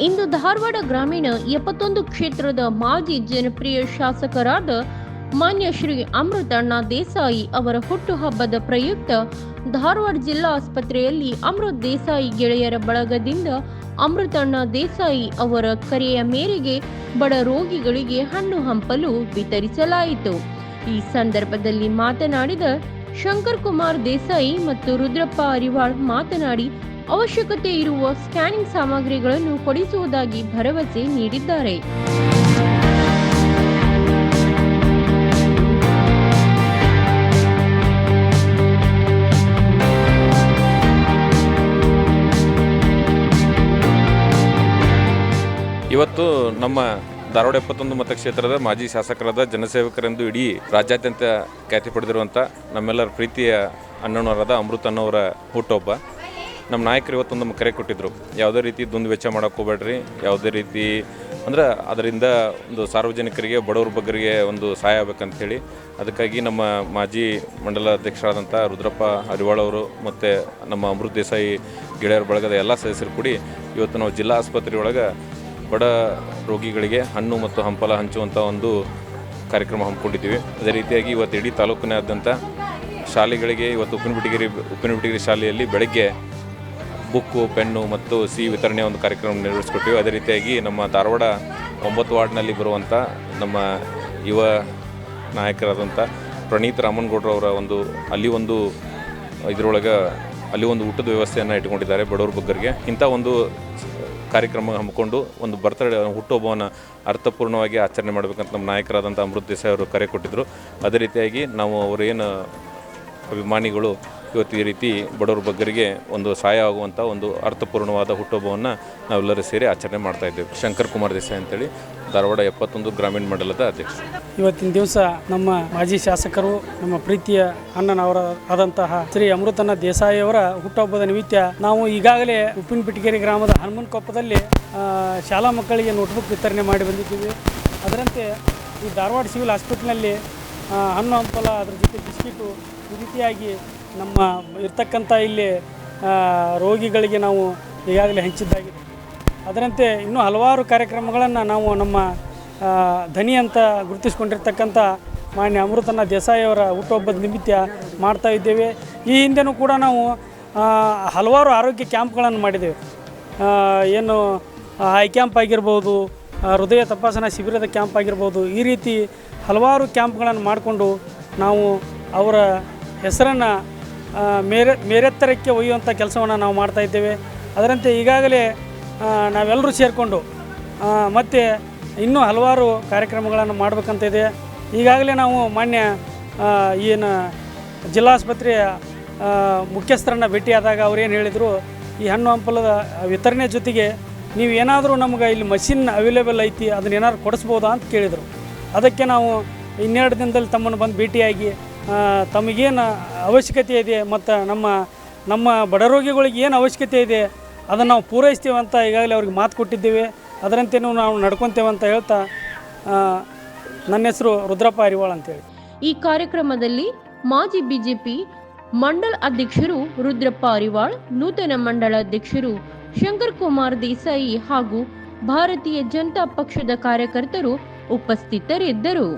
ಇಂದು ಧಾರವಾಡ ಗ್ರಾಮೀಣ 71 ಕ್ಷೇತ್ರದ ಮಾಜಿ ಜನಪ್ರಿಯ ಶಾಸಕರಾದ ಮಾನ್ಯ ಶ್ರೀ ಅಮೃತಣ್ಣ ದೇಸಾಯಿ ಅವರ ಹುಟ್ಟುಹಬ್ಬದ ಪ್ರಯುಕ್ತ ಧಾರವಾಡ ಜಿಲ್ಲಾ ಆಸ್ಪತ್ರೆಯಲ್ಲಿ ಅಮೃತ್ ದೇಸಾಯಿ ಗೆಳೆಯರ ಬಳಗದಿಂದ ಅಮೃತಣ್ಣ ದೇಸಾಯಿ ಅವರ ಕರೆಯ ಮೇರೆಗೆ ಬಡ ರೋಗಿಗಳಿಗೆ ಹಣ್ಣು ಹಂಪಲು ವಿತರಿಸಲಾಯಿತು. ಈ ಸಂದರ್ಭದಲ್ಲಿ ಮಾತನಾಡಿದ ಶಂಕರ್ ಕುಮಾರ್ ದೇಸಾಯಿ ಮತ್ತು ರುದ್ರಪ್ಪ ಅರಿವಾಳ್ ಮಾತನಾಡಿ, ಅವಶ್ಯಕತೆ ಇರುವ ಸ್ಕ್ಯಾನಿಂಗ್ ಸಾಮಗ್ರಿಗಳನ್ನು ಕೊಡಿಸುವುದಾಗಿ ಭರವಸೆ ನೀಡಿದ್ದಾರೆ. ಇವತ್ತು ನಮ್ಮ ಧಾರವಾಡ 71 ಮತಕ್ಷೇತ್ರದ ಮಾಜಿ ಶಾಸಕರಾದ ಜನಸೇವಕರೆಂದು ಇಡೀ ರಾಜ್ಯಾದ್ಯಂತ ಖ್ಯಾತಿ ಪಡೆದಿರುವಂಥ ನಮ್ಮೆಲ್ಲರ ಪ್ರೀತಿಯ ಅಣ್ಣನವರಾದ ಅಮೃತಣ್ಣವರ ಹುಟ್ಟುಹಬ್ಬ. ನಮ್ಮ ನಾಯಕರು ಇವತ್ತೊಂದು ನಮ್ಮ ಕರೆ ಕೊಟ್ಟಿದ್ದರು, ಯಾವುದೇ ರೀತಿ ದುಂದು ವೆಚ್ಚ ಮಾಡೋಕೆ ಹೋಗ್ಬೇಡ್ರಿ, ಯಾವುದೇ ರೀತಿ ಅಂದ್ರೆ ಅದರಿಂದ ಒಂದು ಸಾರ್ವಜನಿಕರಿಗೆ ಬಡವ್ರ ಬಗ್ಗರಿಗೆ ಒಂದು ಸಹಾಯ ಆಗಬೇಕಂತೇಳಿ. ಅದಕ್ಕಾಗಿ ನಮ್ಮ ಮಾಜಿ ಮಂಡಲ ಅಧ್ಯಕ್ಷರಾದಂಥ ರುದ್ರಪ್ಪ ಅರಿವಾಳ್ ಅವರು ಮತ್ತು ನಮ್ಮ ಅಮೃತ್ ದೇಸಾಯಿ ಗೆಳೆಯರ ಬಳಗದ ಎಲ್ಲ ಸದಸ್ಯರು ಕೂಡಿ ಇವತ್ತು ನಾವು ಜಿಲ್ಲಾ ಆಸ್ಪತ್ರೆ ಒಳಗೆ ಬಡ ರೋಗಿಗಳಿಗೆ ಹಣ್ಣು ಮತ್ತು ಹಂಪಲ ಹಂಚುವಂಥ ಒಂದು ಕಾರ್ಯಕ್ರಮ ಹಮ್ಮಿಕೊಂಡಿದ್ದೀವಿ. ಅದೇ ರೀತಿಯಾಗಿ ಇವತ್ತು ಇಡೀ ತಾಲೂಕಿನಾದ್ಯಂತ ಶಾಲೆಗಳಿಗೆ ಇವತ್ತು ಉಪ್ಪಿನಬಿಟಗಿರಿ ಶಾಲೆಯಲ್ಲಿ ಬೆಳಗ್ಗೆ ಬುಕ್ಕು, ಪೆನ್ನು ಮತ್ತು ಸಿಹಿ ವಿತರಣೆಯ ಒಂದು ಕಾರ್ಯಕ್ರಮ ನಿರ್ವಹಿಸ್ಕೊಟ್ಟಿವಿ. ಅದೇ ರೀತಿಯಾಗಿ ನಮ್ಮ ಧಾರವಾಡ 9 ವಾರ್ಡ್ನಲ್ಲಿ ಬರುವಂಥ ನಮ್ಮ ಯುವ ನಾಯಕರಾದಂಥ ಪ್ರಣೀತ್ ರಾಮನಗೌಡರವರ ಅಲ್ಲಿ ಒಂದು ಊಟದ ವ್ಯವಸ್ಥೆಯನ್ನು ಇಟ್ಕೊಂಡಿದ್ದಾರೆ ಬಡವ್ರ ಬಗ್ಗರಿಗೆ. ಇಂಥ ಒಂದು ಕಾರ್ಯಕ್ರಮ ಹಮ್ಮಿಕೊಂಡು ಒಂದು ಹುಟ್ಟುಹಬ್ಬವನ್ನು ಅರ್ಥಪೂರ್ಣವಾಗಿ ಆಚರಣೆ ಮಾಡಬೇಕಂತ ನಮ್ಮ ನಾಯಕರಾದಂಥ ಅಮೃತ್ ದೇಸಾಯಿ ಅವರು ಕರೆ ಕೊಟ್ಟಿದ್ದರು. ಅದೇ ರೀತಿಯಾಗಿ ನಾವು ಅವರೇನು ಅಭಿಮಾನಿಗಳು ಇವತ್ತು ಈ ರೀತಿ ಬಡವ್ರ ಬಗ್ಗರಿಗೆ ಒಂದು ಸಹಾಯ ಆಗುವಂಥ ಒಂದು ಅರ್ಥಪೂರ್ಣವಾದ ಹುಟ್ಟುಹಬ್ಬವನ್ನು ನಾವೆಲ್ಲರೂ ಸೇರಿ ಆಚರಣೆ ಮಾಡ್ತಾಯಿದ್ದೇವೆ. ಶಂಕರ್ ಕುಮಾರ್ ದೇಸಾಯಿ ಅಂತೇಳಿ ಧಾರವಾಡ 71 ಗ್ರಾಮೀಣ ಮಂಡಲದ ಅಧ್ಯಕ್ಷರು. ಇವತ್ತಿನ ದಿವಸ ನಮ್ಮ ಮಾಜಿ ಶಾಸಕರು, ನಮ್ಮ ಪ್ರೀತಿಯ ಅಣ್ಣನವರ ಆದಂತಹ ಶ್ರೀ ಅಮೃತಣ್ಣ ದೇಸಾಯಿಯವರ ಹುಟ್ಟುಹಬ್ಬದ ನಿಮಿತ್ತ ನಾವು ಈಗಾಗಲೇ ಉಪ್ಪಿನಬಿಟಗಿರಿ ಗ್ರಾಮದ ಹನುಮನಕೊಪ್ಪದಲ್ಲಿ ಶಾಲಾ ಮಕ್ಕಳಿಗೆ ನೋಟ್ಬುಕ್ ವಿತರಣೆ ಮಾಡಿ ಬಂದಿದ್ದೀವಿ. ಅದರಂತೆ ಈ ಧಾರವಾಡ ಸಿವಿಲ್ ಹಾಸ್ಪಿಟ್ಲ್ನಲ್ಲಿ ಹಣ್ಣು ಹಂಪಲ, ಅದ್ರ ಜೊತೆ ಬಿಸ್ಕಿಟು, ಈ ರೀತಿಯಾಗಿ ನಮ್ಮ ಇರ್ತಕ್ಕಂಥ ಇಲ್ಲಿ ರೋಗಿಗಳಿಗೆ ನಾವು ಈಗಾಗಲೇ ಹಂಚಿದ್ದಾಗಿದೆ. ಅದರಂತೆ ಇನ್ನೂ ಹಲವಾರು ಕಾರ್ಯಕ್ರಮಗಳನ್ನು ನಾವು ನಮ್ಮ ಧನಿ ಅಂತ ಗುರುತಿಸ್ಕೊಂಡಿರ್ತಕ್ಕಂಥ ಮಾನ್ಯ ಅಮೃತಣ್ಣ ದೇಸಾಯಿಯವರ ಹುಟ್ಟುಹಬ್ಬದ ನಿಮಿತ್ತ ಮಾಡ್ತಾ ಇದ್ದೇವೆ. ಈ ಹಿಂದೆನೂ ಕೂಡ ನಾವು ಹಲವಾರು ಆರೋಗ್ಯ ಕ್ಯಾಂಪ್ಗಳನ್ನು ಮಾಡಿದ್ದೇವೆ. ಏನು ಐ ಕ್ಯಾಂಪ್ ಆಗಿರ್ಬೋದು, ಹೃದಯ ತಪಾಸಣಾ ಶಿಬಿರದ ಕ್ಯಾಂಪ್ ಆಗಿರ್ಬೋದು, ಈ ರೀತಿ ಹಲವಾರು ಕ್ಯಾಂಪ್ಗಳನ್ನು ಮಾಡಿಕೊಂಡು ನಾವು ಅವರ ಹೆಸರನ್ನು ಮೇರೆತ್ತರಕ್ಕೆ ಒಯ್ಯುವಂಥ ಕೆಲಸವನ್ನು ನಾವು ಮಾಡ್ತಾಯಿದ್ದೇವೆ. ಅದರಂತೆ ಈಗಾಗಲೇ ನಾವೆಲ್ಲರೂ ಸೇರಿಕೊಂಡು ಮತ್ತು ಇನ್ನೂ ಹಲವಾರು ಕಾರ್ಯಕ್ರಮಗಳನ್ನು ಮಾಡಬೇಕಂತ ಇದೆ. ಈಗಾಗಲೇ ನಾವು ಮಾನ್ಯ ಏನು ಜಿಲ್ಲಾಸ್ಪತ್ರೆಯ ಮುಖ್ಯಸ್ಥರನ್ನು ಭೇಟಿಯಾದಾಗ ಅವ್ರೇನು ಹೇಳಿದರು, ಈ ಹಣ್ಣು ಹಂಪಲದ ವಿತರಣೆ ಜೊತೆಗೆ ನೀವು ಏನಾದರೂ ನಮ್ಗೆ ಇಲ್ಲಿ ಮಷಿನ್ ಅವೈಲೇಬಲ್ ಐತಿ, ಅದನ್ನ ಏನಾದ್ರು ಕೊಡಿಸ್ಬೋದಾ ಅಂತ ಕೇಳಿದರು. ಅದಕ್ಕೆ ನಾವು 12 ದಿನದಲ್ಲಿ ತಮ್ಮನ್ನು ಬಂದು ಭೇಟಿಯಾಗಿ ತಮಗೇನು ಅವಶ್ಯಕತೆ ಇದೆ ಮತ್ತು ನಮ್ಮ ಬಡ ರೋಗಿಗಳಿಗೆ ಏನು ಅವಶ್ಯಕತೆ ಇದೆ ಅದನ್ನು ನಾವು ಪೂರೈಸ್ತೀವಿ ಅಂತ ಈಗಾಗಲೇ ಅವ್ರಿಗೆ ಮಾತು ಕೊಟ್ಟಿದ್ದೇವೆ. ಅದರಂತೆಯೂ ನಾವು ನಡ್ಕೊತೇವೆ ಅಂತ ಹೇಳ್ತಾ ನನ್ನ ಹೆಸರು ರುದ್ರಪ್ಪ ಅರಿವಾಳ್ ಅಂತೇಳಿ. ಈ ಕಾರ್ಯಕ್ರಮದಲ್ಲಿ ಮಾಜಿ ಬಿಜೆಪಿ ಮಂಡಲ ಅಧ್ಯಕ್ಷರು ರುದ್ರಪ್ಪ ಅರಿವಾಳ್, ನೂತನ ಮಂಡಲ ಅಧ್ಯಕ್ಷರು ಶಂಕರ್ ಕುಮಾರ್ ದೇಸಾಯಿ ಹಾಗೂ ಭಾರತೀಯ ಜನತಾ ಪಕ್ಷದ ಕಾರ್ಯಕರ್ತರು ಉಪಸ್ಥಿತರಿದ್ದರು.